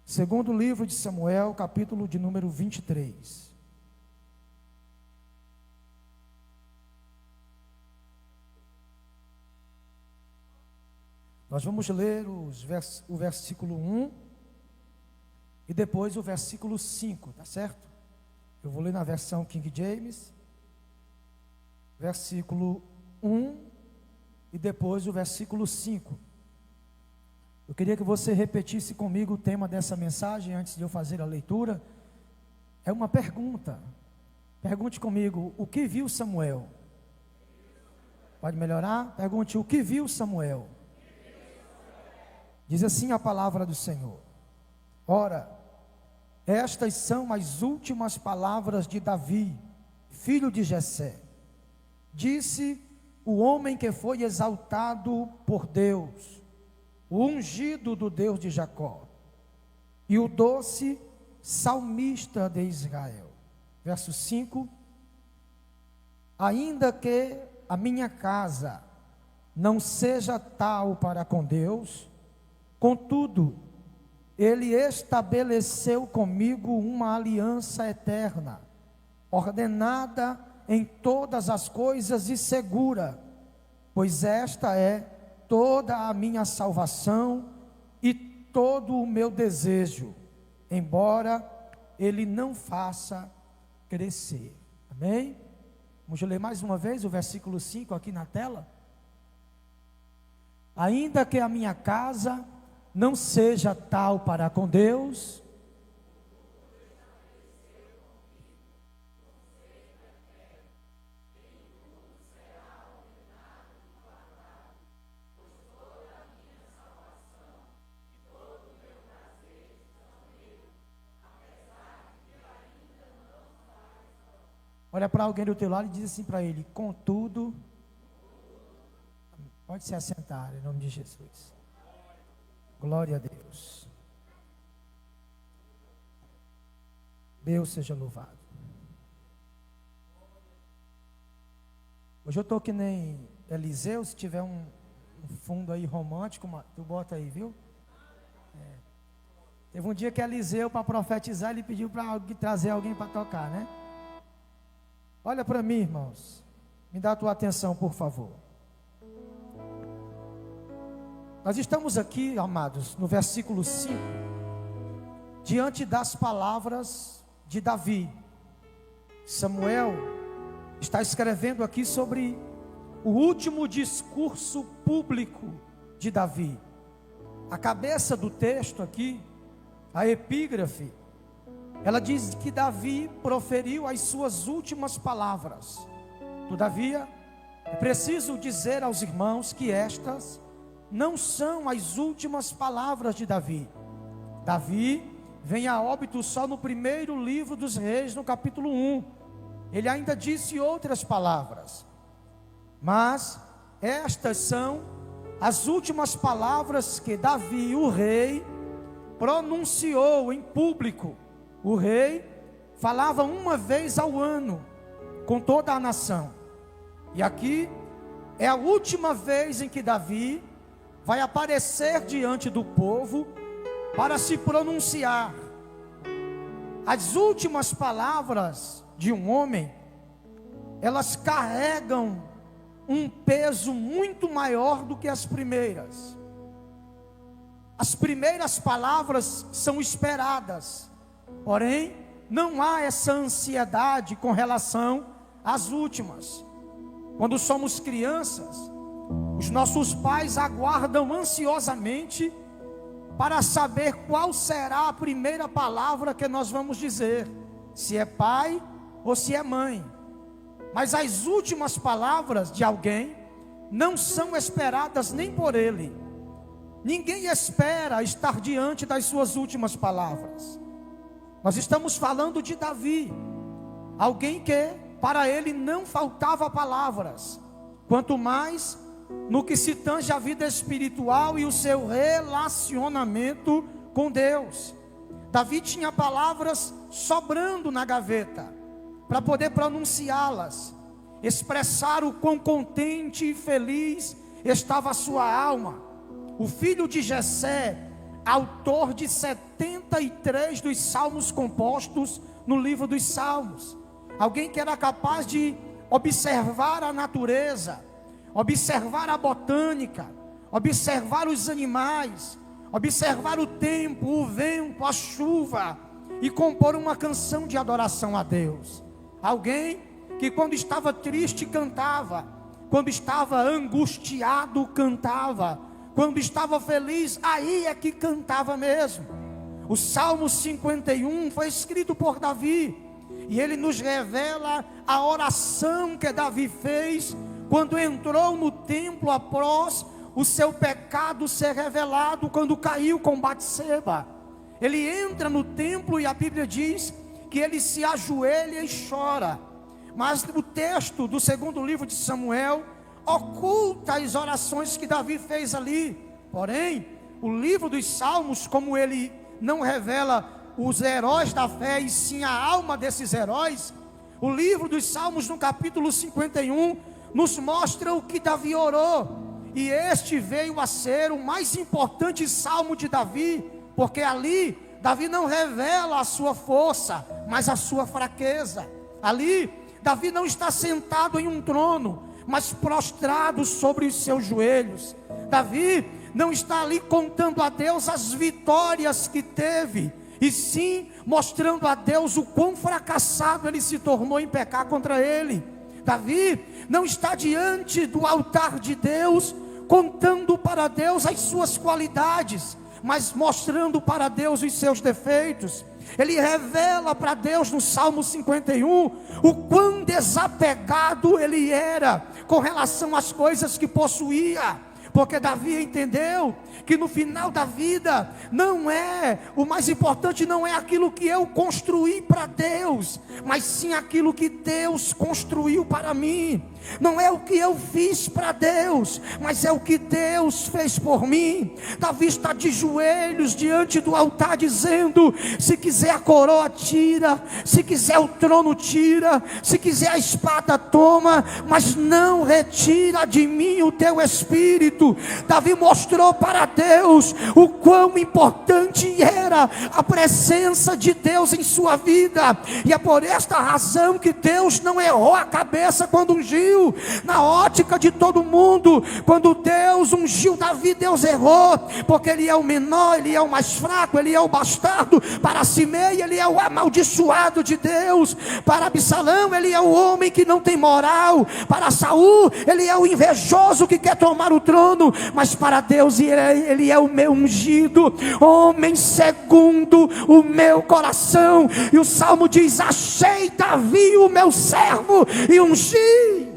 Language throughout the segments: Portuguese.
Segundo livro de Samuel, capítulo de número 23. Nós vamos ler o versículo 1 e depois o versículo 5, tá certo? Eu vou ler na versão King James, versículo 1 e depois o versículo 5. Eu queria que você repetisse comigo o tema dessa mensagem antes de eu fazer a leitura. É uma pergunta. Pergunte comigo: o que viu Samuel? Pode melhorar? Pergunte: o que viu Samuel? Diz assim a palavra do Senhor: ora, estas são as últimas palavras de Davi, filho de Jessé. Disse o homem que foi exaltado por Deus, o ungido do Deus de Jacó, e o doce salmista de Israel. Verso 5: ainda que a minha casa não seja tal para com Deus, contudo, Ele estabeleceu comigo uma aliança eterna, ordenada em todas as coisas e segura, pois esta é toda a minha salvação e todo o meu desejo, embora Ele não faça crescer. Amém? Vamos ler mais uma vez o versículo 5 aqui na tela. Ainda que a minha casa não seja tal para com Deus, olha para alguém do teu lado e diz assim para ele: contudo, pode se assentar em nome de Jesus. Glória a Deus. Deus seja louvado. Hoje eu estou que nem Eliseu. Se tiver um fundo aí romântico, tu bota aí, viu? Teve um dia que Eliseu, para profetizar, ele pediu para trazer alguém para tocar, né? Olha para mim, irmãos. Me dá a tua atenção, por favor. Nós estamos aqui, amados, no versículo 5, diante das palavras de Davi. Samuel está escrevendo aqui sobre o último discurso público de Davi. A cabeça do texto aqui, a epígrafe, ela diz que Davi proferiu as suas últimas palavras. Todavia, é preciso dizer aos irmãos que estas não são as últimas palavras de Davi. Davi vem a óbito só no primeiro livro dos Reis, no capítulo 1. Ele ainda disse outras palavras, mas estas são as últimas palavras que Davi, o rei, pronunciou em público. O rei falava uma vez ao ano com toda a nação, e aqui é a última vez em que Davi vai aparecer diante do povo para se pronunciar. As últimas palavras de um homem, elas carregam um peso muito maior do que as primeiras. As primeiras palavras são esperadas, porém não há essa ansiedade com relação às últimas. Quando somos crianças, os nossos pais aguardam ansiosamente para saber qual será a primeira palavra que nós vamos dizer, se é pai ou se é mãe. Mas as últimas palavras de alguém não são esperadas nem por ele. Ninguém espera estar diante das suas últimas palavras. Nós estamos falando de Davi, alguém que para ele não faltava palavras, quanto mais no que se tange à vida espiritual e o seu relacionamento com Deus. Davi tinha palavras sobrando na gaveta, para poder pronunciá-las, expressar o quão contente e feliz estava a sua alma. O filho de Jessé, autor de 73 dos salmos compostos no livro dos Salmos. Alguém que era capaz de observar a natureza, observar a botânica, observar os animais, observar o tempo, o vento, a chuva, e compor uma canção de adoração a Deus. Alguém que quando estava triste cantava, quando estava angustiado cantava, quando estava feliz, aí é que cantava mesmo. O Salmo 51 foi escrito por Davi, e ele nos revela a oração que Davi fez quando entrou no templo após o seu pecado ser revelado, quando caiu com Batseba. Ele entra no templo e a Bíblia diz que ele se ajoelha e chora. Mas o texto do segundo livro de Samuel oculta as orações que Davi fez ali. Porém, o livro dos Salmos, como ele não revela os heróis da fé e sim a alma desses heróis, o livro dos Salmos no capítulo 51 nos mostra o que Davi orou. E este veio a ser o mais importante salmo de Davi, porque ali Davi não revela a sua força, mas a sua fraqueza. Ali Davi não está sentado em um trono, mas prostrado sobre os seus joelhos. Davi não está ali contando a Deus as vitórias que teve, e sim mostrando a Deus o quão fracassado ele se tornou em pecar contra ele. Davi não está diante do altar de Deus contando para Deus as suas qualidades, mas mostrando para Deus os seus defeitos. Ele revela para Deus no Salmo 51 o quão desapegado ele era com relação às coisas que possuía, porque Davi entendeu que no final da vida o mais importante não é aquilo que eu construí para Deus, mas sim aquilo que Deus construiu para mim. Não é o que eu fiz para Deus, mas é o que Deus fez por mim. Davi está de joelhos diante do altar dizendo: se quiser a coroa tira, se quiser o trono tira, se quiser a espada toma, mas não retira de mim o teu espírito. Davi mostrou para Deus o quão importante era a presença de Deus em sua vida, e é por esta razão que Deus não errou a cabeça quando ungiu. Na ótica de todo mundo, quando Deus ungiu Davi, Deus errou, porque ele é o menor, ele é o mais fraco, ele é o bastardo. Para Simei, ele é o amaldiçoado de Deus. Para Absalão, ele é o homem que não tem moral. Para Saul, ele é o invejoso que quer tomar o trono. Mas para Deus, ele é o meu ungido, homem segundo o meu coração. E o Salmo diz: achei Davi o meu servo e ungi.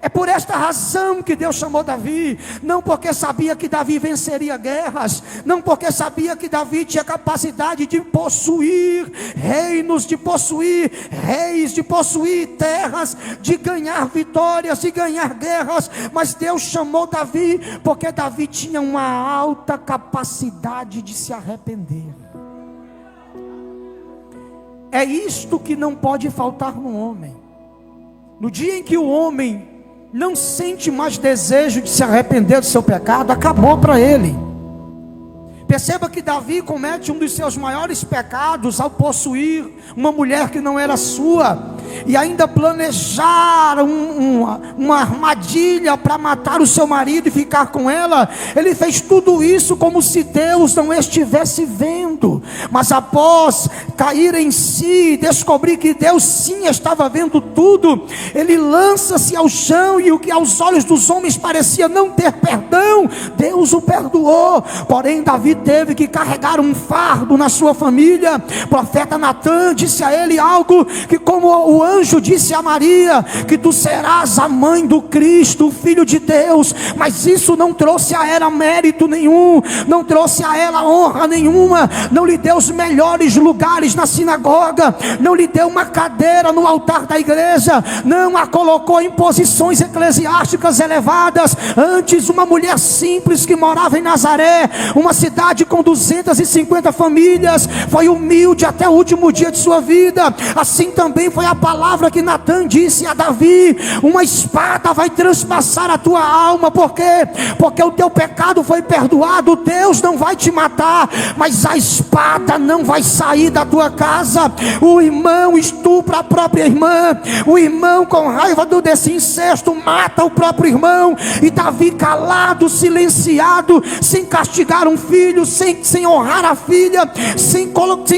É por esta razão que Deus chamou Davi, não porque sabia que Davi venceria guerras, não porque sabia que Davi tinha capacidade de possuir reinos, de possuir reis, de possuir terras, de ganhar vitórias, de ganhar guerras, mas Deus chamou Davi porque Davi tinha uma alta capacidade de se arrepender. É isto que não pode faltar no homem. No dia em que o homem não sente mais desejo de se arrepender do seu pecado, acabou para ele. Perceba que Davi comete um dos seus maiores pecados ao possuir uma mulher que não era sua, e ainda planejar uma armadilha para matar o seu marido e ficar com ela. Ele fez tudo isso como se Deus não estivesse vendo, mas após cair em si, descobrir que Deus sim estava vendo tudo, ele lança-se ao chão, e o que aos olhos dos homens parecia não ter perdão, Deus o perdoou. Porém Davi teve que carregar um fardo na sua família. O profeta Natã disse a ele algo que, como o anjo disse a Maria, que tu serás a mãe do Cristo, o Filho de Deus. Mas isso não trouxe a ela mérito nenhum, não trouxe a ela honra nenhuma. não lhe deu os melhores lugares na sinagoga, não lhe deu uma cadeira no altar da igreja, não a colocou em posições eclesiásticas elevadas. Antes, uma mulher simples que morava em Nazaré, uma cidade com 250 famílias, foi humilde até o último dia de sua vida. Assim também foi a palavra que Natã disse a Davi: uma espada vai transpassar a tua alma. Por quê? Porque o teu pecado foi perdoado. Deus não vai te matar, mas a espada não vai sair da tua casa. O irmão estupra a própria irmã, o irmão com raiva desse incesto mata o próprio irmão. E Davi calado, silenciado, sem castigar um filho, sem honrar a filha, sem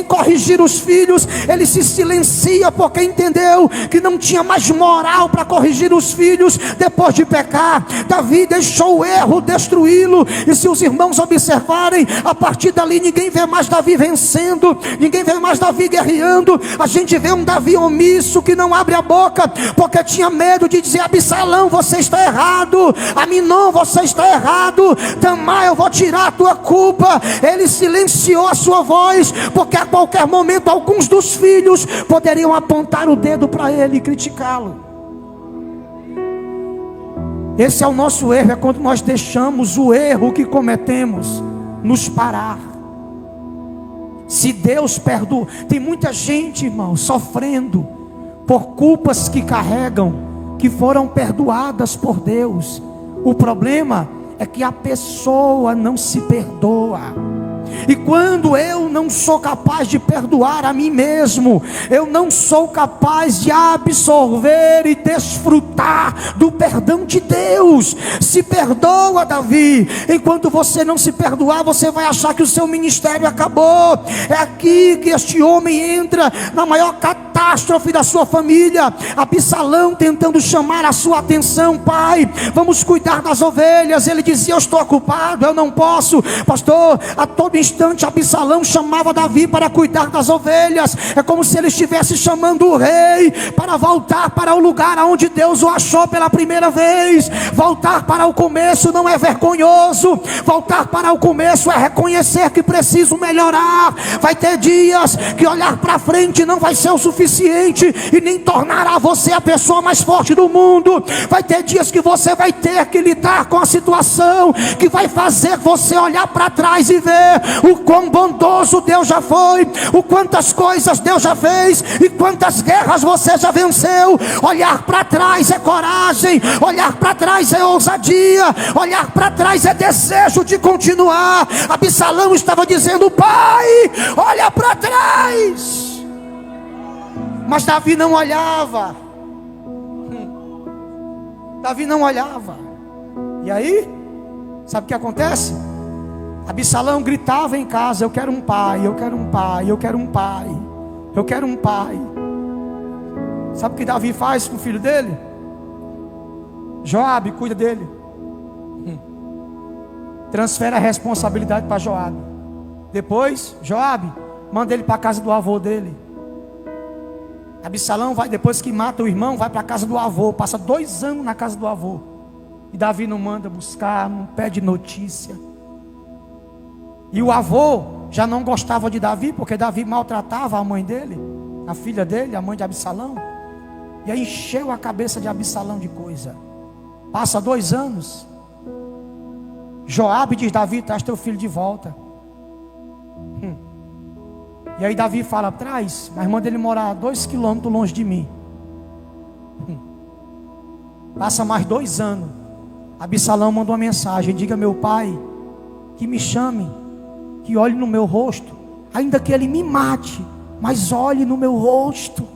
corrigir os filhos, ele se silencia porque entendeu que não tinha mais moral para corrigir os filhos depois de pecar. Davi deixou o erro destruí-lo, e se os irmãos observarem, a partir dali ninguém vê mais Davi vencendo, ninguém vê mais Davi guerreando. A gente vê um Davi omisso que não abre a boca porque tinha medo de dizer: Absalão, você está errado, Aminon, você está errado, Tamar, eu vou tirar a tua culpa. Ele silenciou a sua voz porque a qualquer momento alguns dos filhos poderiam apontar o dedo para ele e criticá-lo. Esse é o nosso erro, é quando nós deixamos o erro que cometemos nos parar. Se Deus perdoa, tem muita gente, irmão, sofrendo por culpas que carregam, que foram perdoadas por Deus. O problema é que a pessoa não se perdoa. E quando eu não sou capaz de perdoar a mim mesmo, eu não sou capaz de absorver e desfrutar do perdão de Deus. Se perdoa, Davi. Enquanto você não se perdoar, você vai achar que o seu ministério acabou. É aqui que este homem entra na maior catástrofe da sua família. Absalão tentando chamar a sua atenção: pai, vamos cuidar das ovelhas. Ele dizia: eu estou ocupado, eu não posso. Pastor, a todo instante Absalão chamava Davi para cuidar das ovelhas. É como se ele estivesse chamando o rei para voltar para o lugar onde Deus o achou pela primeira vez. Voltar para o começo não é vergonhoso. Voltar para o começo é reconhecer que preciso melhorar. Vai ter dias que olhar para frente não vai ser o suficiente e nem tornará você a pessoa mais forte do mundo. Vai ter dias que você vai ter que lidar com a situação que vai fazer você olhar para trás e ver o quão bondoso Deus já foi, o quantas coisas Deus já fez e quantas guerras você já venceu. Olhar para trás é coragem, olhar para trás é ousadia, olhar para trás é desejo de continuar. Absalão estava dizendo: pai, olha para trás. Mas Davi não olhava. Davi não olhava. E aí, sabe o que acontece? Absalão gritava em casa: eu quero um pai, eu quero um pai, eu quero um pai, eu quero um pai. Sabe o que Davi faz com o filho dele? Joabe cuida dele. Transfere a responsabilidade para Joabe. Depois, Joabe manda ele para a casa do avô dele. Absalão vai, depois que mata o irmão, vai para a casa do avô. Passa 2 anos na casa do avô. E Davi não manda buscar, não pede notícia. E o avô já não gostava de Davi, porque Davi maltratava a mãe dele, a filha dele, a mãe de Absalão. E aí encheu a cabeça de Absalão de coisa. Passa 2 anos. Joabe diz: Davi, traz teu filho de volta. E aí Davi fala: traz, mas manda ele morar 2 quilômetros longe de mim. Passa mais 2 anos. Absalão manda uma mensagem: diga meu pai que me chame, que olhe no meu rosto, ainda que ele me mate, mas olhe no meu rosto.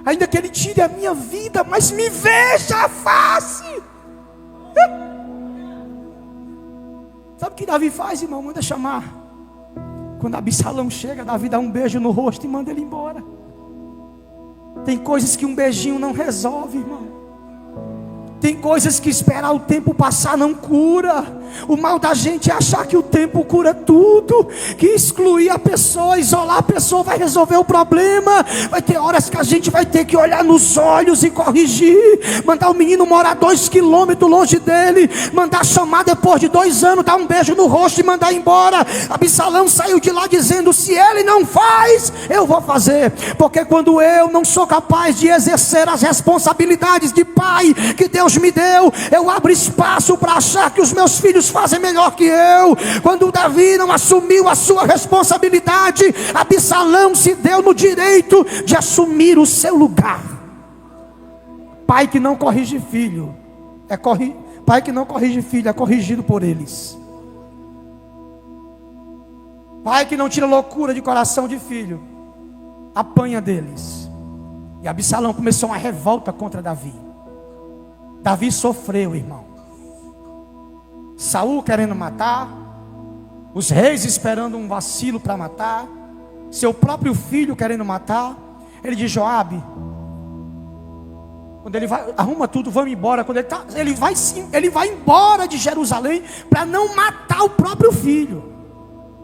Ainda que ele tire a minha vida, mas me veja a face. Sabe o que Davi faz, irmão? Manda chamar. Quando Absalão chega, Davi dá um beijo no rosto e manda ele embora. Tem coisas que um beijinho não resolve, irmão. Tem coisas que esperar o tempo passar não cura. O mal da gente é achar que o tempo cura tudo, que excluir a pessoa, isolar a pessoa vai resolver o problema. Vai ter horas que a gente vai ter que olhar nos olhos e corrigir, mandar o menino morar 2 quilômetros longe dele, mandar chamar depois de 2 anos, dar um beijo no rosto e mandar embora. Absalão saiu de lá dizendo: se ele não faz, eu vou fazer. Porque quando eu não sou capaz de exercer as responsabilidades de pai que Deus me deu, eu abro espaço para achar que os meus filhos fazem melhor que eu. Quando Davi não assumiu a sua responsabilidade, Absalão se deu no direito de assumir o seu lugar. Pai que não corrige filho pai que não corrige filho é corrigido por eles. Pai que não tira loucura de coração de filho apanha deles. E Absalão começou uma revolta contra Davi. Davi sofreu, irmão. Saul querendo matar, os reis esperando um vacilo para matar, seu próprio filho querendo matar. Ele diz: Joabe, quando ele vai, arruma tudo, vamos embora. Quando ele vai embora de Jerusalém para não matar o próprio filho.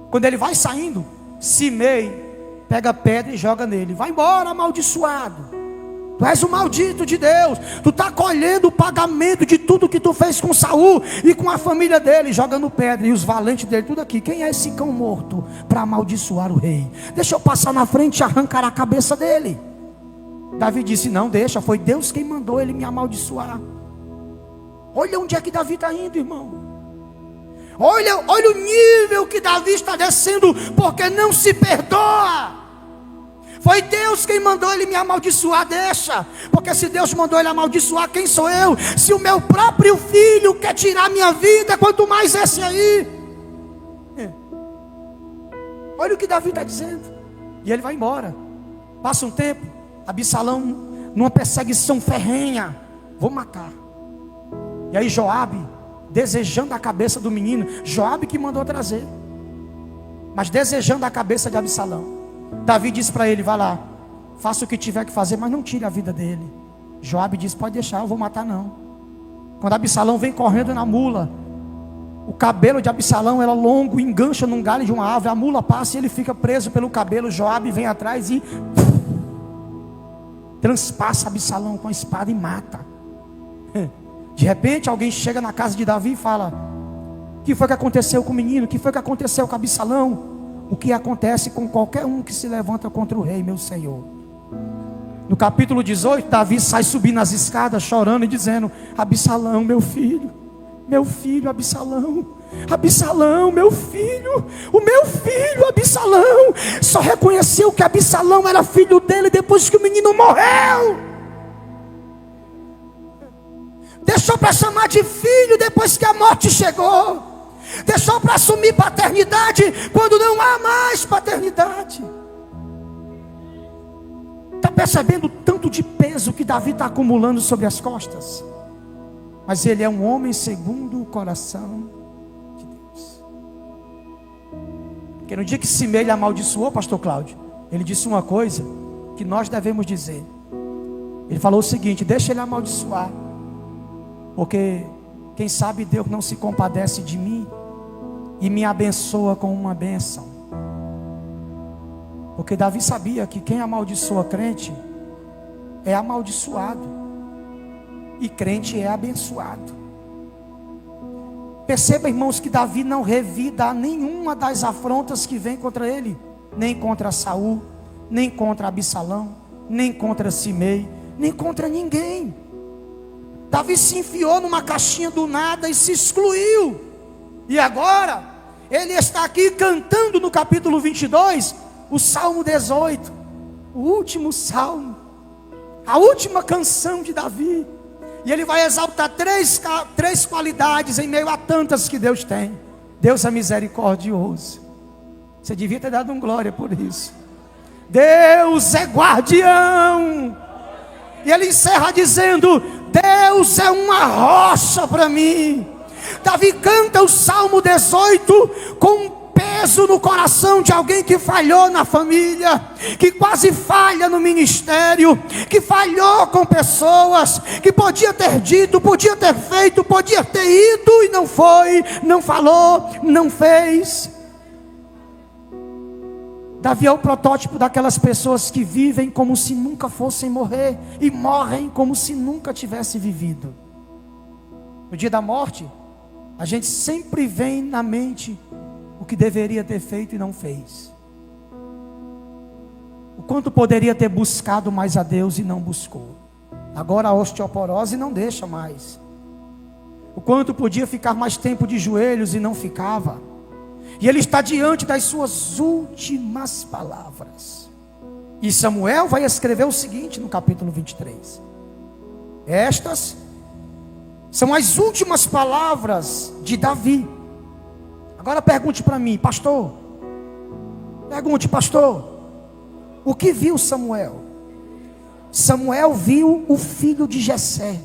Quando ele vai saindo, Simei pega a pedra e joga nele. Vai embora, amaldiçoado. Tu és o maldito de Deus. Tu está colhendo o pagamento de tudo que tu fez com Saul e com a família dele, jogando pedra. E os valentes dele, tudo aqui. Quem é esse cão morto para amaldiçoar o rei? Deixa eu passar na frente e arrancar a cabeça dele. Davi disse: não, deixa, foi Deus quem mandou ele me amaldiçoar. Olha onde é que Davi está indo, irmão. Olha o nível que Davi está descendo, porque não se perdoa. Foi Deus quem mandou ele me amaldiçoar, deixa. Porque se Deus mandou ele amaldiçoar, quem sou eu? Se o meu próprio filho quer tirar minha vida, quanto mais esse aí. Olha o que Davi está dizendo. E ele vai embora. Passa um tempo, Absalão numa perseguição ferrenha: vou matar. E aí Joabe, desejando a cabeça do menino, Joabe que mandou trazer, mas desejando a cabeça de Absalão, Davi disse para ele: vai lá, faça o que tiver que fazer, mas não tire a vida dele. Joabe disse: pode deixar, eu vou matar não. Quando Absalão vem correndo na mula, o cabelo de Absalão era longo, engancha num galho de uma árvore, a mula passa e ele fica preso pelo cabelo. Joabe vem atrás e transpassa Absalão com a espada e mata. De repente alguém chega na casa de Davi e fala: o que foi que aconteceu com o menino? O que foi que aconteceu com Absalão? O que acontece com qualquer um que se levanta contra o rei, meu senhor. No capítulo 18, Davi sai subindo as escadas chorando e dizendo: Absalão, meu filho, Absalão, Absalão, meu filho, o meu filho Absalão. Só reconheceu que Absalão era filho dele depois que o menino morreu. Deixou para chamar de filho depois que a morte chegou. Deixou para assumir paternidade quando não há mais paternidade. Está percebendo o tanto de peso que Davi está acumulando sobre as costas? Mas ele é um homem segundo o coração de Deus. Porque no dia que Simei amaldiçoou, pastor Cláudio, ele disse uma coisa que nós devemos dizer. Ele falou o seguinte: deixa ele amaldiçoar, porque quem sabe Deus não se compadece de mim e me abençoa com uma bênção. Porque Davi sabia que quem amaldiçoa crente é amaldiçoado, e crente é abençoado. Perceba, irmãos, que Davi não revida nenhuma das afrontas que vem contra ele, nem contra Saul, nem contra Absalão, nem contra Simei, nem contra ninguém. Davi se enfiou numa caixinha do nada e se excluiu. E agora, ele está aqui cantando no capítulo 22, o Salmo 18, o último salmo, a última canção de Davi. E ele vai exaltar três qualidades em meio a tantas que Deus tem. Deus é misericordioso. Você devia ter dado um glória por isso. Deus é guardião. E ele encerra dizendo: Deus é uma rocha para mim. Davi canta o Salmo 18 com peso no coração de alguém que falhou na família, que quase falha no ministério, que falhou com pessoas, que podia ter dito, podia ter feito, podia ter ido e não foi, não falou, não fez. Davi é o protótipo daquelas pessoas que vivem como se nunca fossem morrer e morrem como se nunca tivesse vivido. No dia da morte, a gente sempre vem na mente o que deveria ter feito e não fez. O quanto poderia ter buscado mais a Deus e não buscou. Agora a osteoporose não deixa mais. O quanto podia ficar mais tempo de joelhos e não ficava. E ele está diante das suas últimas palavras. E Samuel vai escrever o seguinte no capítulo 23. Estas são as últimas palavras de Davi. Agora pergunte para mim, pastor. Pergunte, pastor. O que viu Samuel? Samuel viu o filho de Jessé.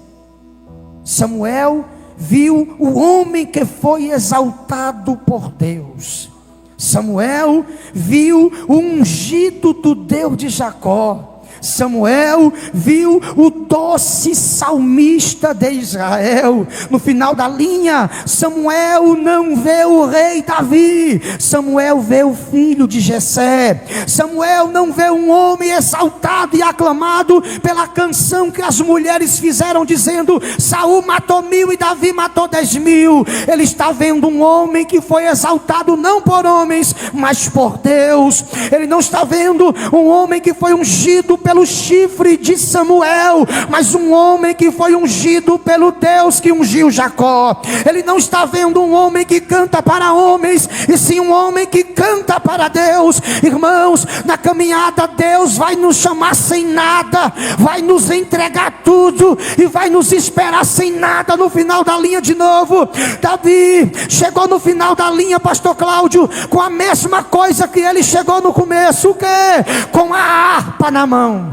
Samuel viu o homem que foi exaltado por Deus. Samuel viu o ungido do Deus de Jacó. Samuel viu o doce salmista de Israel. No final da linha, Samuel não vê o rei Davi, Samuel vê o filho de Jessé. Samuel não vê um homem exaltado e aclamado pela canção que as mulheres fizeram dizendo: Saul matou 1000 e Davi matou 10.000. Ele está vendo um homem que foi exaltado não por homens, mas por Deus. Ele não está vendo um homem que foi ungido pelo chifre de Samuel, mas um homem que foi ungido pelo Deus que ungiu Jacó. Ele não está vendo um homem que canta para homens, e sim um homem que canta para Deus. Irmãos, na caminhada Deus vai nos chamar sem nada, vai nos entregar tudo e vai nos esperar sem nada no final da linha de novo. Davi chegou no final da linha, pastor Cláudio, com a mesma coisa que ele chegou no começo. O quê? Com a harpa na mão.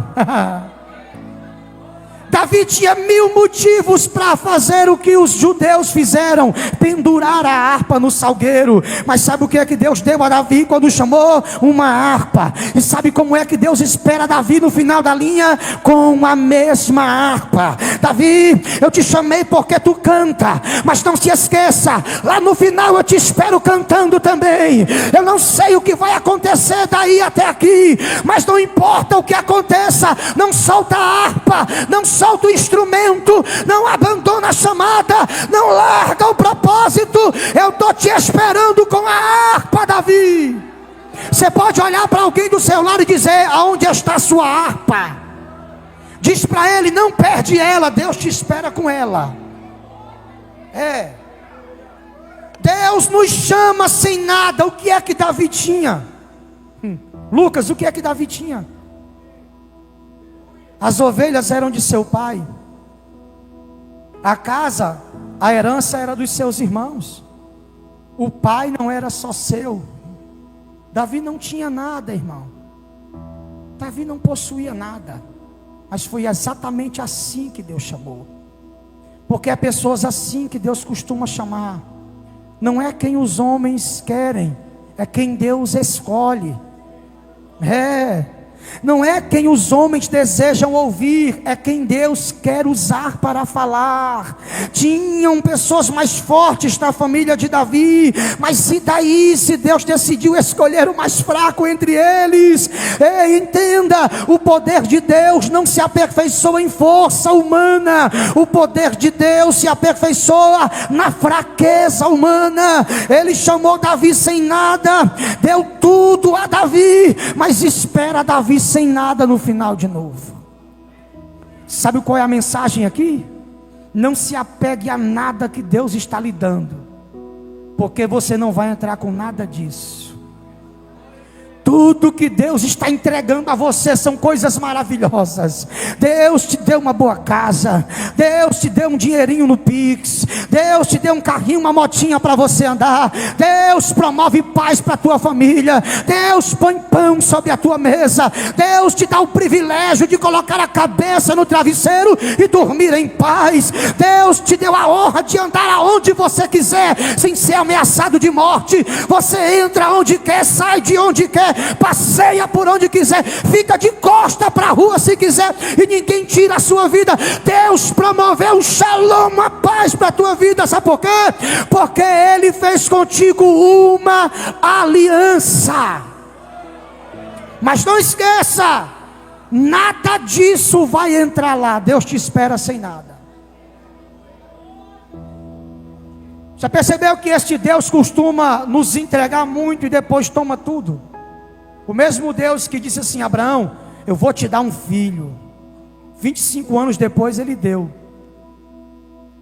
Davi tinha 1000 motivos para fazer o que os judeus fizeram, pendurar a harpa no salgueiro. Mas sabe o que é que Deus deu a Davi quando chamou? Uma harpa. E sabe como é que Deus espera Davi no final da linha? Com a mesma harpa. Davi, eu te chamei porque tu canta, mas não se esqueça, lá no final eu te espero cantando também. Eu não sei o que vai acontecer daí até aqui, mas não importa o que aconteça, não solta a harpa, não solta o instrumento, não abandona a chamada, não larga o propósito. Eu estou te esperando com a harpa, Davi. Você pode olhar para alguém do seu lado e dizer: aonde está a sua harpa? Diz para ele: não perde ela, Deus te espera com ela. Deus nos chama sem nada. O que é que Davi tinha? Lucas, o que é que Davi tinha? As ovelhas eram de seu pai, a casa, a herança era dos seus irmãos, o pai não era só seu. Davi não tinha nada, irmão. Davi não possuía nada. Mas foi exatamente assim que Deus chamou. Porque é pessoas assim que Deus costuma chamar. Não é quem os homens querem, é quem Deus escolhe. Não é quem os homens desejam ouvir, é quem Deus quer usar para falar. Tinham pessoas mais fortes na família de Davi, mas e daí se Deus decidiu escolher o mais fraco entre eles? Entenda, o poder de Deus não se aperfeiçoa em força humana, o poder de Deus se aperfeiçoa na fraqueza humana. Ele chamou Davi sem nada, deu tudo a Davi, mas espera Davi sem nada no final de novo. Sabe qual é a mensagem aqui? Não se apegue a nada que Deus está lhe dando, porque você não vai entrar com nada disso. Tudo que Deus está entregando a você são coisas maravilhosas. Deus te deu uma boa casa, Deus te deu um dinheirinho no Pix, Deus te deu um carrinho, uma motinha para você andar, Deus promove paz para a tua família, Deus põe pão sobre a tua mesa, Deus te dá o privilégio de colocar a cabeça no travesseiro e dormir em paz. Deus te deu a honra de andar aonde você quiser, sem ser ameaçado de morte. Você entra onde quer, sai de onde quer, passeia por onde quiser, fica de costa para a rua se quiser, e ninguém tira a sua vida. Deus promoveu um shalom, uma paz para a tua vida. Sabe por quê? Porque Ele fez contigo uma aliança. Mas não esqueça, nada disso vai entrar lá. Deus te espera sem nada. Já percebeu que este Deus costuma nos entregar muito e depois toma tudo? O mesmo Deus que disse assim: Abraão, eu vou te dar um filho. 25 anos depois Ele deu.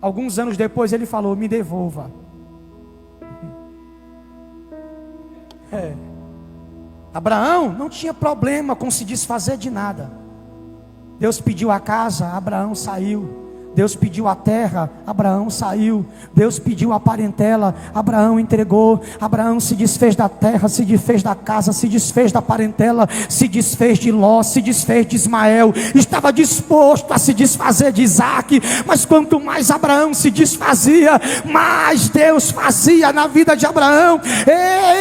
Alguns anos depois Ele falou: me devolva. Abraão não tinha problema com se desfazer de nada. Deus pediu a casa, Abraão saiu. Deus pediu a terra, Abraão saiu. Deus pediu a parentela, Abraão entregou. Abraão se desfez da terra, se desfez da casa, se desfez da parentela, se desfez de Ló, se desfez de Ismael. Estava disposto a se desfazer de Isaac. Mas quanto mais Abraão se desfazia, mais Deus fazia na vida de Abraão.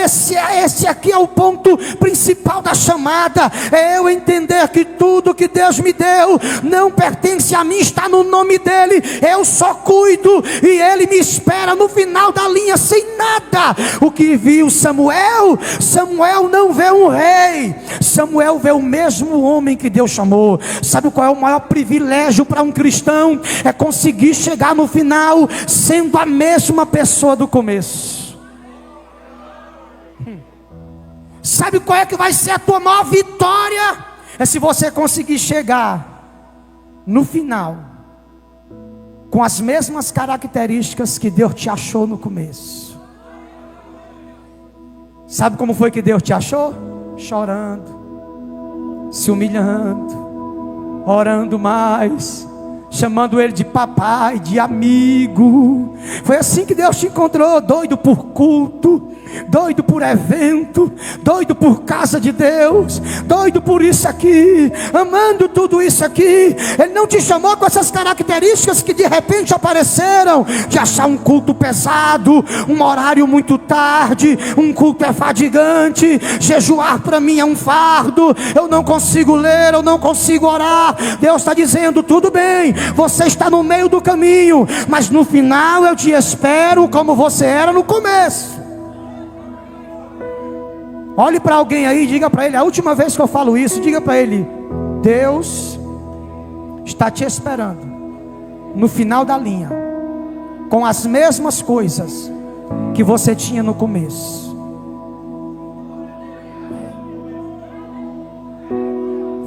Esse aqui é o ponto principal da chamada. É eu entender que tudo que Deus me deu não pertence a mim, está no nome dele. Eu só cuido e Ele me espera no final da linha sem nada. O que viu Samuel não vê um rei, Samuel vê o mesmo homem que Deus chamou. Sabe qual é o maior privilégio para um cristão? É conseguir chegar no final sendo a mesma pessoa do começo. Sabe qual é que vai ser a tua maior vitória? É se você conseguir chegar no final com as mesmas características que Deus te achou no começo. Sabe como foi que Deus te achou? Chorando, se humilhando, orando mais, chamando Ele de papai, de amigo. Foi assim que Deus te encontrou, doido por culto, doido por evento, doido por casa de Deus, doido por isso aqui, amando tudo isso aqui. Ele não te chamou com essas características que de repente apareceram, de achar um culto pesado, um horário muito tarde, um culto é fadigante, jejuar para mim é um fardo, eu não consigo ler, eu não consigo orar. Deus está dizendo: tudo bem, você está no meio do caminho, mas no final eu te espero como você era no começo. Olhe para alguém aí e diga para ele, a última vez que eu falo isso, diga para ele: Deus está te esperando no final da linha, com as mesmas coisas que você tinha no começo.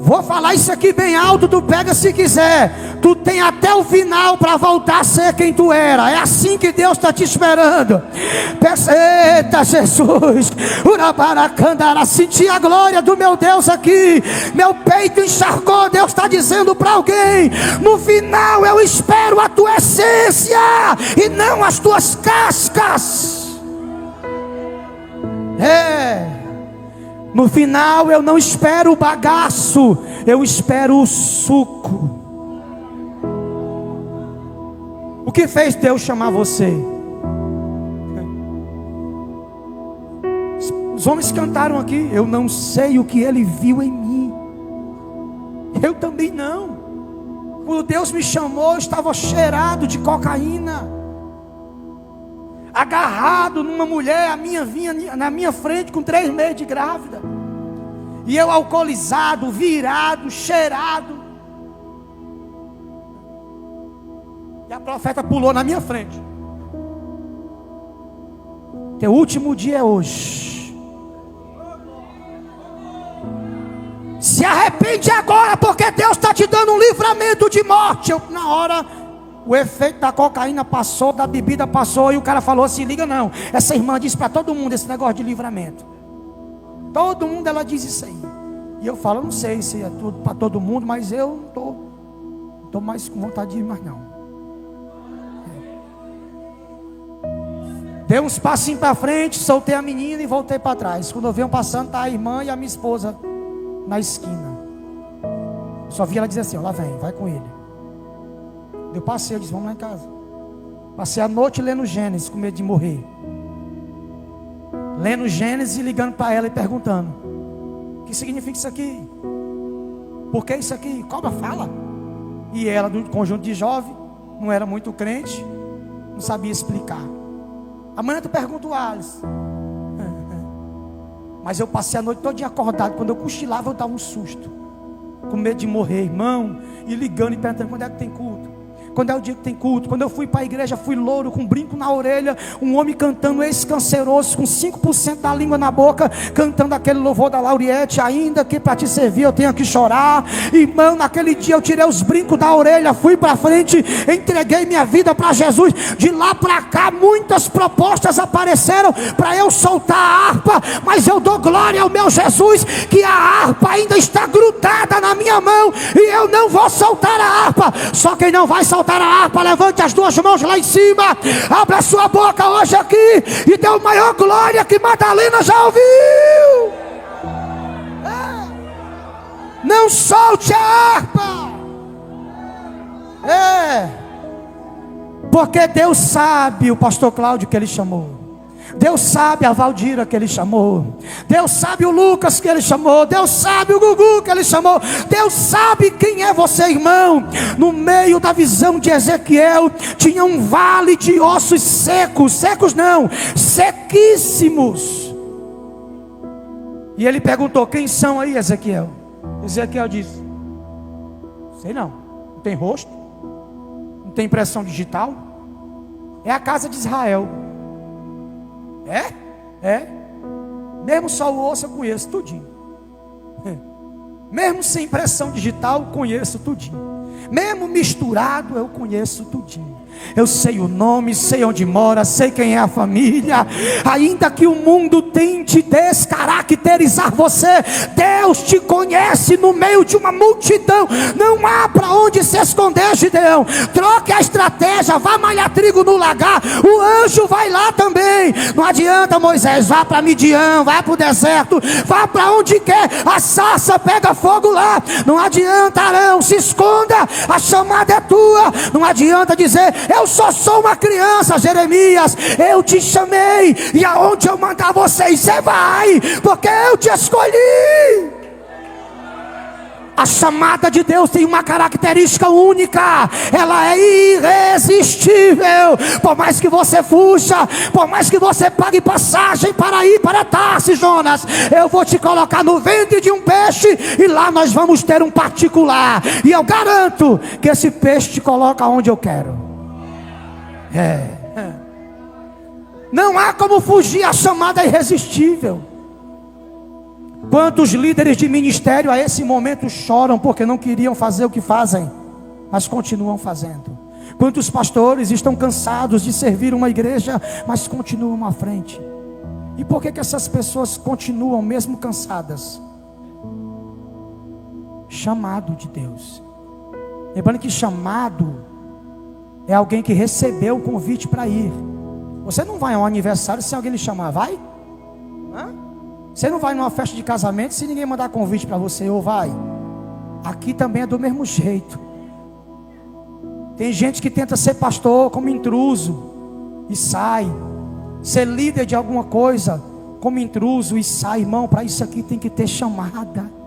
Vou falar isso aqui bem alto, tu pega se quiser. Tu tem até o final para voltar a ser quem tu era. É assim que Deus está te esperando. Eita Jesus, Urabaracandara, senti a glória do meu Deus aqui. Meu peito encharcou. Deus está dizendo para alguém: no final eu espero a tua essência e não as tuas cascas. No final eu não espero o bagaço, eu espero o suco. O que fez Deus chamar você? Os homens cantaram aqui: eu não sei o que Ele viu em mim. Eu também não. Quando Deus me chamou, eu estava cheirado de cocaína, agarrado numa mulher, a minha vinha na minha frente com 3 meses de grávida, e eu alcoolizado, virado, cheirado, e a profeta pulou na minha frente: teu último dia é hoje, se arrepende agora, porque Deus está te dando um livramento de morte. Na hora, o efeito da cocaína passou, da bebida passou, e o cara falou assim: liga não, essa irmã disse para todo mundo esse negócio de livramento. Todo mundo ela diz isso aí. E eu falo, eu não sei se é tudo para todo mundo, mas eu não estou mais com vontade de ir mais não. Dei uns passinhos para frente, soltei a menina e voltei para trás. Quando eu venho passando, tá a irmã e a minha esposa na esquina. Só vi ela dizer assim, ó, lá vem, vai com ele. Eu passei, eu disse, vamos lá em casa. Passei a noite lendo Gênesis, com medo de morrer. Lendo Gênesis e ligando para ela e perguntando, o que significa isso aqui? Por que isso aqui? Cobra fala. E ela, do conjunto de jovem, não era muito crente, não sabia explicar. Amanhã tu pergunta o Alice. Mas eu passei a noite todo acordado. Quando eu cochilava eu dava um susto, com medo de morrer, irmão. E ligando e perguntando, quando é que tem culto? Quando é o dia que tem culto? Quando eu fui para a igreja, fui louro, com um brinco na orelha, um homem cantando ex-canceroso, com 5% da língua na boca, cantando aquele louvor da Lauriette, ainda que para te servir eu tenha que chorar. Irmão, naquele dia eu tirei os brincos da orelha, fui para frente, entreguei minha vida para Jesus. De lá para cá muitas propostas apareceram para eu soltar a harpa, mas eu dou glória ao meu Jesus, que a harpa ainda está grudada na minha mão, e eu não vou soltar a harpa. Só quem não vai soltar a harpa, levante as duas mãos lá em cima, abra a sua boca hoje aqui e dê o maior glória que Madalena já ouviu. Não solte a harpa. Porque Deus sabe o pastor Cláudio que ele chamou, Deus sabe a Valdira que ele chamou, Deus sabe o Lucas que ele chamou, Deus sabe o Gugu que ele chamou, Deus sabe quem é você, irmão. No meio da visão de Ezequiel tinha um vale de ossos secos, secos não, sequíssimos. E ele perguntou, quem são aí, Ezequiel? Ezequiel disse, sei não, não tem rosto, não tem impressão digital, é a casa de Israel. Mesmo só o osso eu conheço tudinho. Mesmo sem impressão digital, conheço tudinho. Mesmo misturado, eu conheço tudinho. Eu sei o nome, sei onde mora, sei quem é a família. Ainda que o mundo tente descaracterizar você, Deus te conhece no meio de uma multidão. Não há para onde se esconder, Gideão. Troque a estratégia, vá malhar trigo no lagar, o anjo vai lá também. Não adianta, Moisés, vá para Midian, vá para o deserto, vá para onde quer, a sarça pega fogo lá. Não adianta, Arão, se esconda, a chamada é tua. Não adianta dizer, eu só sou uma criança, Jeremias, eu te chamei, e aonde eu mandar vocês, você vai, porque eu te escolhi. A chamada de Deus tem uma característica única, ela é irresistível. Por mais que você fuja, por mais que você pague passagem para ir para Tarsis, Jonas, eu vou te colocar no ventre de um peixe, e lá nós vamos ter um particular, e eu garanto que esse peixe te coloca onde eu quero. Não há como fugir, a chamada é irresistível. Quantos líderes de ministério a esse momento choram porque não queriam fazer o que fazem, mas continuam fazendo? Quantos pastores estão cansados de servir uma igreja, mas continuam à frente? E por que essas pessoas continuam mesmo cansadas? Chamado de Deus. Lembrando que chamado é alguém que recebeu o convite para ir. Você não vai a um aniversário sem alguém lhe chamar, vai? Você não vai numa festa de casamento se ninguém mandar convite para você, ou vai? Aqui também é do mesmo jeito. Tem gente que tenta ser pastor como intruso e sai, ser líder de alguma coisa como intruso e sai. Irmão, para isso aqui tem que ter chamada.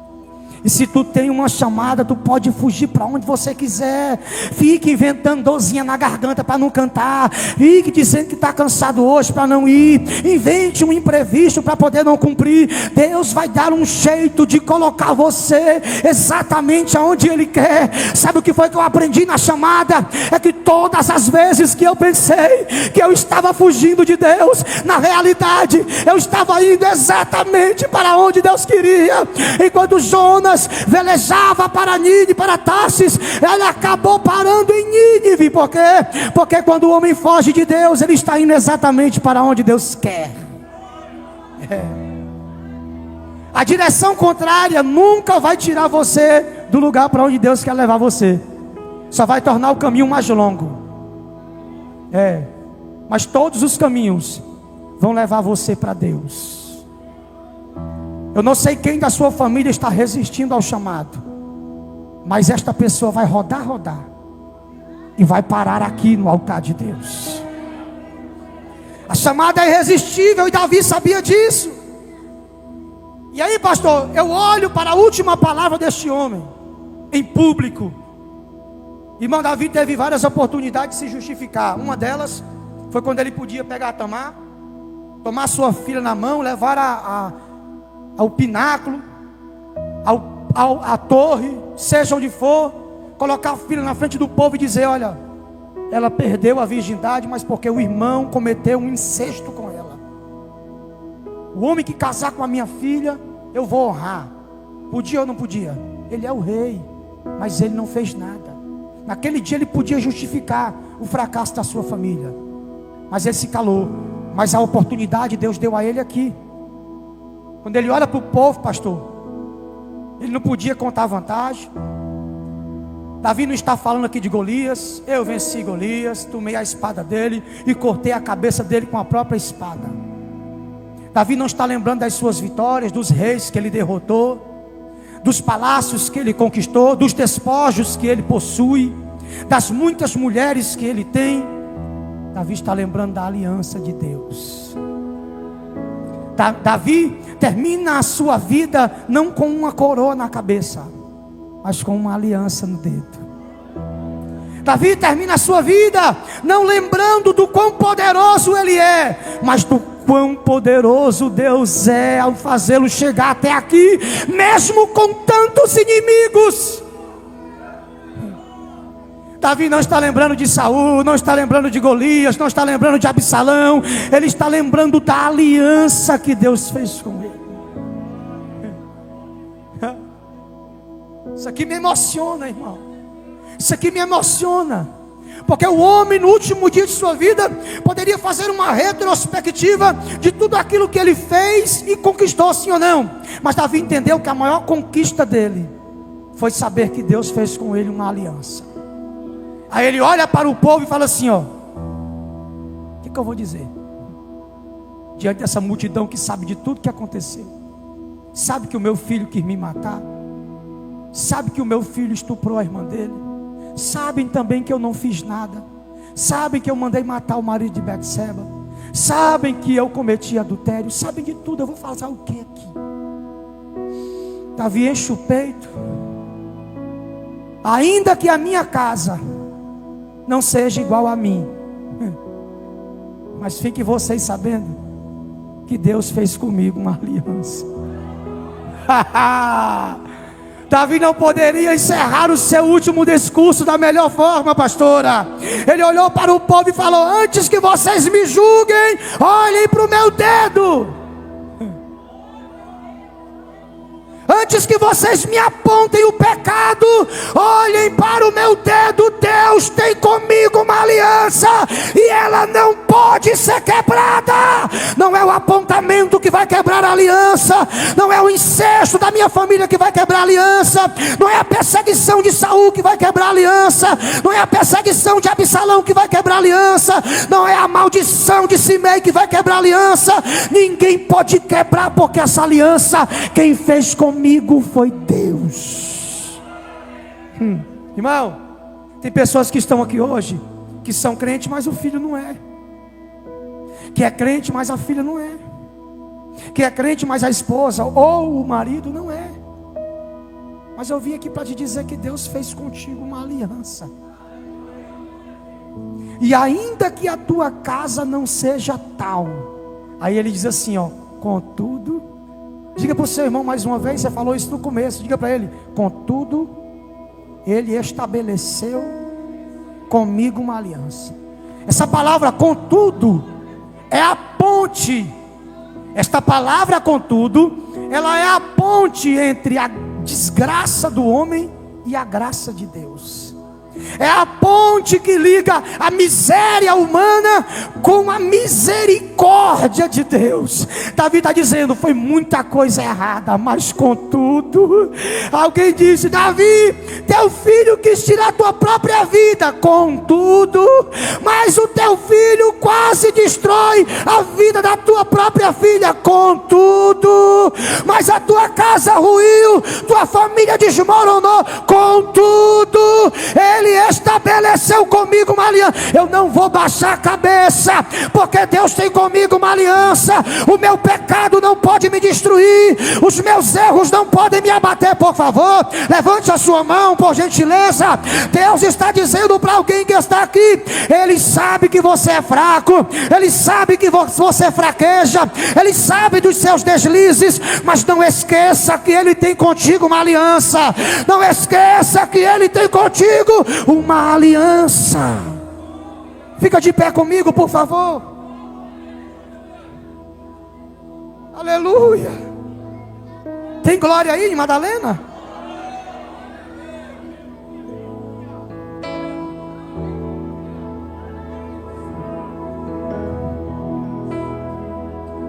E se tu tem uma chamada, tu pode fugir para onde você quiser. Fique inventando dorzinha na garganta para não cantar. Fique dizendo que está cansado hoje para não ir. Invente um imprevisto para poder não cumprir. Deus vai dar um jeito de colocar você exatamente aonde Ele quer. Sabe o que foi que eu aprendi na chamada? É que todas as vezes que eu pensei que eu estava fugindo de Deus, na realidade eu estava indo exatamente para onde Deus queria. Enquanto Jonas velejava para Nínive, para Tarsis, ele acabou parando em Nínive. Por quê? Porque quando o homem foge de Deus, ele está indo exatamente para onde Deus quer. A direção contrária nunca vai tirar você do lugar para onde Deus quer levar você. Só vai tornar o caminho mais longo. Mas todos os caminhos vão levar você para Deus. Eu não sei quem da sua família está resistindo ao chamado, mas esta pessoa vai rodar e vai parar aqui no altar de Deus. A chamada é irresistível e Davi sabia disso. E aí, pastor, eu olho para a última palavra deste homem em público. Irmão, Davi teve várias oportunidades de se justificar. Uma delas foi quando ele podia pegar Tamar, tomar sua filha na mão, levar ao pináculo, à torre, seja onde for, colocar a filha na frente do povo e dizer: olha, ela perdeu a virgindade, mas porque o irmão cometeu um incesto com ela. O homem que casar com a minha filha, eu vou honrar. Podia ou não podia? Ele é o rei, mas ele não fez nada. Naquele dia ele podia justificar o fracasso da sua família, mas ele se calou. Mas a oportunidade Deus deu a ele aqui. Quando ele olha para o povo, pastor, ele não podia contar vantagem. Davi não está falando aqui de Golias. Eu venci Golias, tomei a espada dele e cortei a cabeça dele com a própria espada. Davi não está lembrando das suas vitórias, dos reis que ele derrotou, dos palácios que ele conquistou, dos despojos que ele possui, das muitas mulheres que ele tem. Davi está lembrando da aliança de Deus. Davi termina a sua vida não com uma coroa na cabeça, mas com uma aliança no dedo. Davi termina a sua vida não lembrando do quão poderoso ele é, mas do quão poderoso Deus é ao fazê-lo chegar até aqui, mesmo com tantos inimigos. Davi não está lembrando de Saul, não está lembrando de Golias, não está lembrando de Absalão. Ele está lembrando da aliança que Deus fez com ele. Isso aqui me emociona, irmão. Isso aqui me emociona. Porque o homem no último dia de sua vida poderia fazer uma retrospectiva de tudo aquilo que ele fez e conquistou, sim ou não. Mas Davi entendeu que a maior conquista dele foi saber que Deus fez com ele uma aliança. Aí ele olha para o povo e fala assim: ó, o que eu vou dizer diante dessa multidão que sabe de tudo que aconteceu? Sabe que o meu filho quis me matar, sabe que o meu filho estuprou a irmã dele, sabem também que eu não fiz nada, sabem que eu mandei matar o marido de Betseba, sabem que eu cometi adultério, sabem de tudo. Eu vou fazer o que aqui? Davi enche o peito. Ainda que a minha casa não seja igual a mim, mas fiquem vocês sabendo que Deus fez comigo uma aliança. Davi não poderia encerrar o seu último discurso da melhor forma, pastora. Ele olhou para o povo e falou: antes que vocês me julguem, olhem para o meu dedo. Antes que vocês me apontem o pecado, olhem para o meu dedo. Deus tem comigo uma aliança e ela não pode ser quebrada. Não é o apontamento que vai quebrar a aliança, não é o incesto da minha família que vai quebrar a aliança, não é a perseguição de Saul que vai quebrar a aliança, não é a perseguição de Absalão que vai quebrar a aliança, não é a maldição de Simei que vai quebrar a aliança. Ninguém pode quebrar, porque essa aliança quem fez comigo foi Deus. Irmão, tem pessoas que estão aqui hoje que são crentes, mas o filho não é. Que é crente, mas a filha não é. Que é crente, mas a esposa ou o marido não é. Mas eu vim aqui para te dizer que Deus fez contigo uma aliança. E ainda que a tua casa não seja tal, aí ele diz assim, ó: contudo, diga para o seu irmão mais uma vez, você falou isso no começo, diga para ele: contudo, ele estabeleceu comigo uma aliança. Essa palavra contudo é a ponte. Esta palavra contudo, ela é a ponte entre a desgraça do homem e a graça de Deus. É a ponte que liga a miséria humana com a misericórdia de Deus. Davi está dizendo, foi muita coisa errada, mas contudo, alguém disse, Davi, teu filho quis tirar a tua própria vida, contudo, mas o teu filho quase destrói a vida da tua própria filha, contudo, mas a tua casa ruiu, tua família desmoronou, contudo, Ele estabeleceu comigo uma aliança. Eu não vou baixar a cabeça, porque Deus tem comigo uma aliança. O meu pecado não pode me destruir, os meus erros não podem me abater. Por favor, levante a sua mão, por gentileza. Deus está dizendo para alguém que está aqui, Ele sabe que você é fraco, Ele sabe que você fraqueja, Ele sabe dos seus deslizes, mas não esqueça que Ele tem contigo uma aliança. Não esqueça que Ele tem contigo uma aliança. Fica de pé comigo, por favor. Aleluia. Tem glória aí, Madalena?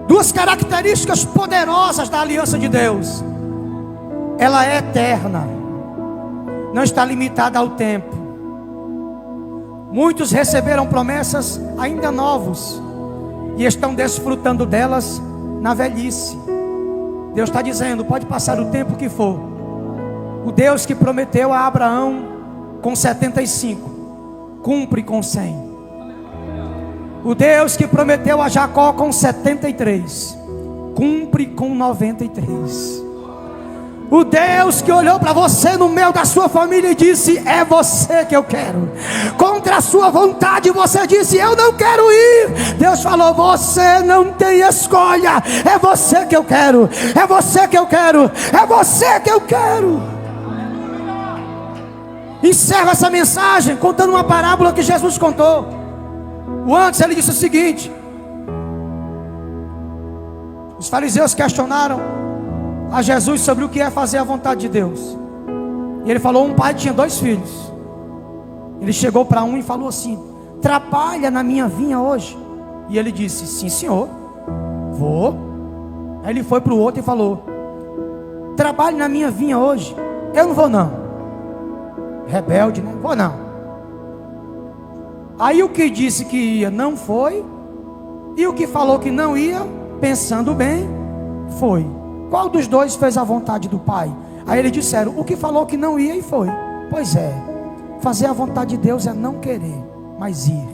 Duas características poderosas da aliança de Deus. Ela é eterna, não está limitada ao tempo. Muitos receberam promessas ainda novos e estão desfrutando delas na velhice. Deus está dizendo, pode passar o tempo que for. O Deus que prometeu a Abraão com 75, cumpre com 100. O Deus que prometeu a Jacó com 73, cumpre com 93. O Deus que olhou para você no meio da sua família e disse, é você que eu quero. Contra a sua vontade você disse, eu não quero ir. Deus falou, você não tem escolha. É você que eu quero. É você que eu quero. É você que eu quero. Encerra essa mensagem contando uma parábola que Jesus contou. Antes ele disse o seguinte: os fariseus questionaram a Jesus sobre o que é fazer a vontade de Deus. E ele falou, um pai tinha 2 filhos. Ele chegou para um e falou assim, trabalha na minha vinha hoje. E ele disse, sim senhor, vou. Aí ele foi para o outro e falou, trabalhe na minha vinha hoje. Eu não vou não. Rebelde, né? Vou não. Aí o que disse que ia não foi, e o que falou que não ia, pensando bem, foi. Qual dos dois fez a vontade do Pai? Aí eles disseram, o que falou que não ia e foi. Pois é, fazer a vontade de Deus é não querer, mas ir.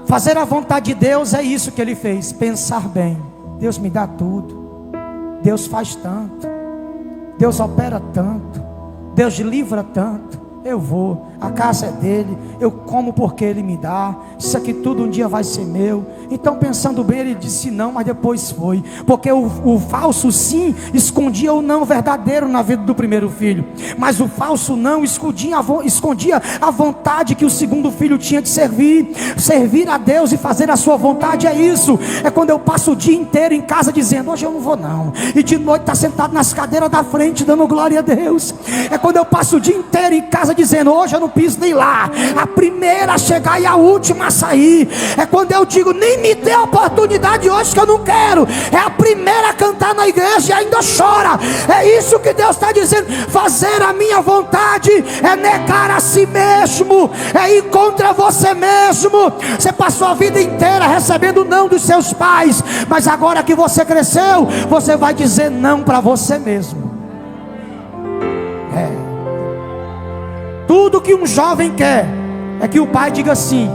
Fazer a vontade de Deus é isso que ele fez, pensar bem. Deus me dá tudo, Deus faz tanto, Deus opera tanto, Deus livra tanto. Eu vou, a casa é dele, eu como porque ele me dá, isso aqui tudo um dia vai ser meu. Então pensando bem, ele disse não, mas depois foi, porque o falso sim escondia o não verdadeiro na vida do primeiro filho, mas o falso não escondia a vontade que o segundo filho tinha de servir a Deus e fazer a sua vontade. É isso, é quando eu passo o dia inteiro em casa dizendo, hoje eu não vou não, e de noite está sentado nas cadeiras da frente dando glória a Deus. É quando eu passo o dia inteiro em casa dizendo, hoje eu não piso nem lá, a primeira a chegar e a última a sair. É quando eu digo, nem me dê a oportunidade hoje que eu não quero. É a primeira a cantar na igreja e ainda chora. É isso que Deus está dizendo. Fazer a minha vontade é negar a si mesmo, é ir contra você mesmo. Você passou a vida inteira recebendo não dos seus pais, mas agora que você cresceu, você vai dizer não para você mesmo. Tudo que um jovem quer é que o pai diga sim.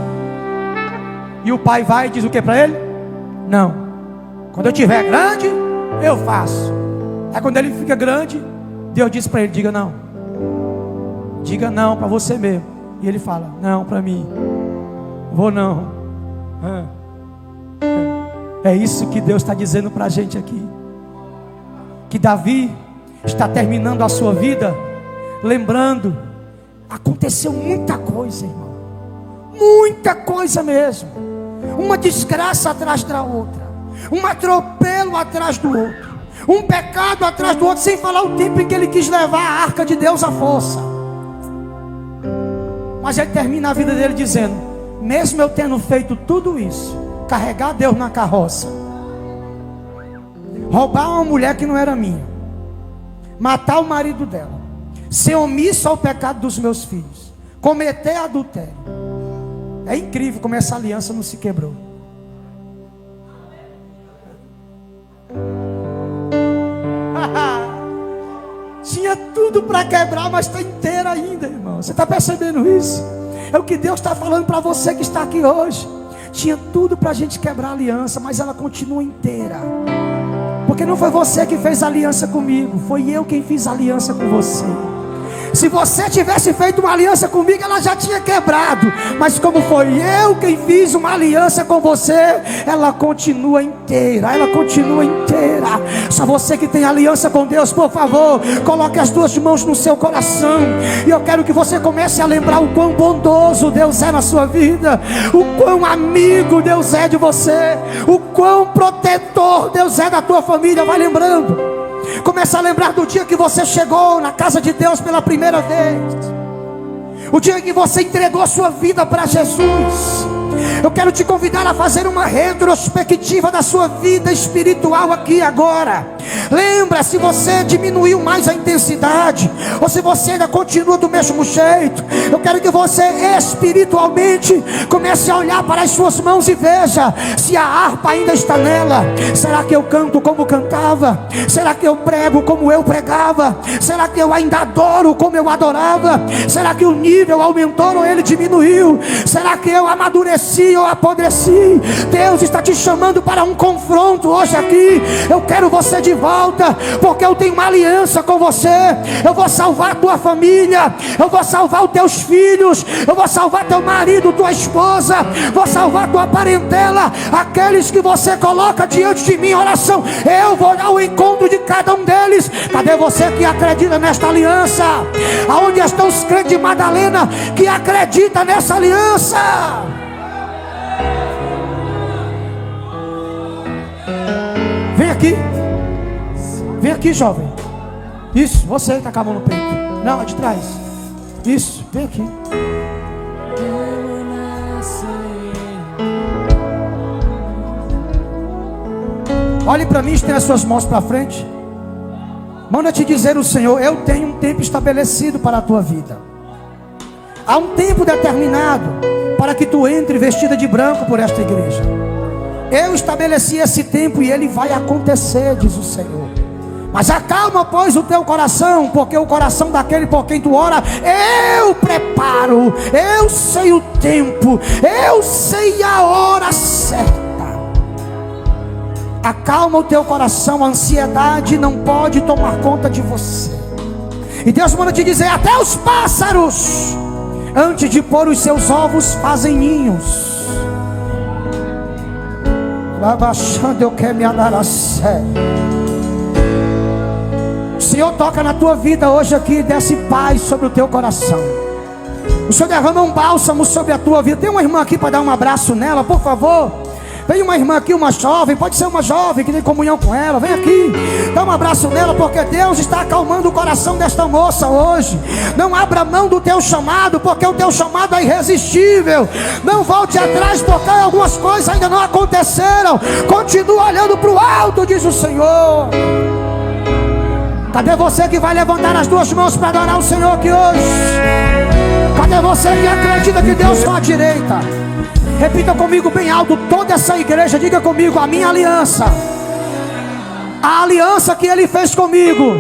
E o pai vai e diz o que para ele? Não. Quando eu tiver grande, eu faço. Aí quando ele fica grande, Deus diz para ele, diga não. Diga não para você mesmo. E ele fala, não para mim. Vou não. É isso que Deus está dizendo para a gente aqui. Que Davi está terminando a sua vida lembrando, aconteceu muita coisa, irmão, muita coisa mesmo, uma desgraça atrás da outra, um atropelo atrás do outro, um pecado atrás do outro, sem falar o tempo em que ele quis levar a arca de Deus à força. Mas ele termina a vida dele dizendo: mesmo eu tendo feito tudo isso, carregar Deus na carroça, roubar uma mulher que não era minha, matar o marido dela, ser omisso ao pecado dos meus filhos, cometer adultério, é incrível como essa aliança não se quebrou. Tinha tudo para quebrar, mas está inteira ainda, irmão. Você está percebendo isso? É o que Deus está falando para você que está aqui hoje. Tinha tudo para a gente quebrar a aliança, mas ela continua inteira. Porque não foi você que fez aliança comigo, foi eu quem fiz aliança com você. Se você tivesse feito uma aliança comigo, ela já tinha quebrado. Mas como foi eu quem fiz uma aliança com você, ela continua inteira. Ela continua inteira. Só você que tem aliança com Deus, por favor, coloque as duas mãos no seu coração. E eu quero que você comece a lembrar o quão bondoso Deus é na sua vida, o quão amigo Deus é de você, o quão protetor Deus é da tua família. Vai lembrando. Começa a lembrar do dia que você chegou na casa de Deus pela primeira vez, o dia que você entregou a sua vida para Jesus. Eu quero te convidar a fazer uma retrospectiva da sua vida espiritual aqui agora. Lembra se você diminuiu mais a intensidade, ou se você ainda continua do mesmo jeito. Eu quero que você espiritualmente comece a olhar para as suas mãos e veja se a harpa ainda está nela. Será que eu canto como cantava? Será que eu prego como eu pregava? Será que eu ainda adoro como eu adorava? Será que o nível aumentou ou ele diminuiu? Será que eu amadureci ou apodreci? Deus está te chamando para um confronto hoje aqui. Eu quero você de volta, porque eu tenho uma aliança com você. Eu vou salvar a tua família, eu vou salvar os teus filhos, eu vou salvar teu marido, tua esposa, vou salvar tua parentela, aqueles que você coloca diante de mim em oração. Eu vou ao encontro de cada um deles. Cadê você que acredita nesta aliança? Aonde estão os crentes de Madalena que acreditam nessa aliança? Vem aqui. Vem aqui, jovem. Isso, você está com a mão no peito. Não, é de trás. Isso, vem aqui. Olhe para mim, estenda as suas mãos para frente. Manda te dizer o Senhor: eu tenho um tempo estabelecido para a tua vida. Há um tempo determinado para que tu entre vestida de branco por esta igreja. Eu estabeleci esse tempo e ele vai acontecer, diz o Senhor. Mas acalma, pois, o teu coração, porque o coração daquele por quem tu ora, eu preparo, eu sei o tempo, eu sei a hora certa. Acalma o teu coração, a ansiedade não pode tomar conta de você. E Deus manda te dizer: até os pássaros, antes de pôr os seus ovos, fazem ninhos. Baixando, eu quero me andar a sério. O Senhor toca na tua vida hoje aqui, desce paz sobre o teu coração. O Senhor derrama um bálsamo sobre a tua vida. Tem uma irmã aqui para dar um abraço nela, por favor. Vem uma irmã aqui, uma jovem, pode ser uma jovem que tem comunhão com ela. Vem aqui, dá um abraço nela, porque Deus está acalmando o coração desta moça hoje. Não abra mão do teu chamado, porque o teu chamado é irresistível. Não volte atrás, porque algumas coisas ainda não aconteceram. Continua olhando para o alto, diz o Senhor. Cadê você que vai levantar as duas mãos para adorar o Senhor aqui hoje? Cadê você que acredita que Deus está à direita? Repita comigo bem alto, toda essa igreja, diga comigo: a minha aliança, a aliança que Ele fez comigo,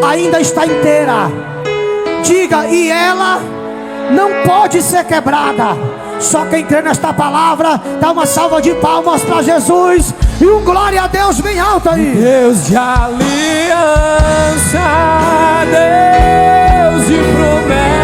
ainda está inteira. Diga: e ela não pode ser quebrada. Só quem crê nesta palavra, dá uma salva de palmas para Jesus e um glória a Deus bem alto aí. Deus de aliança, Deus de promessa.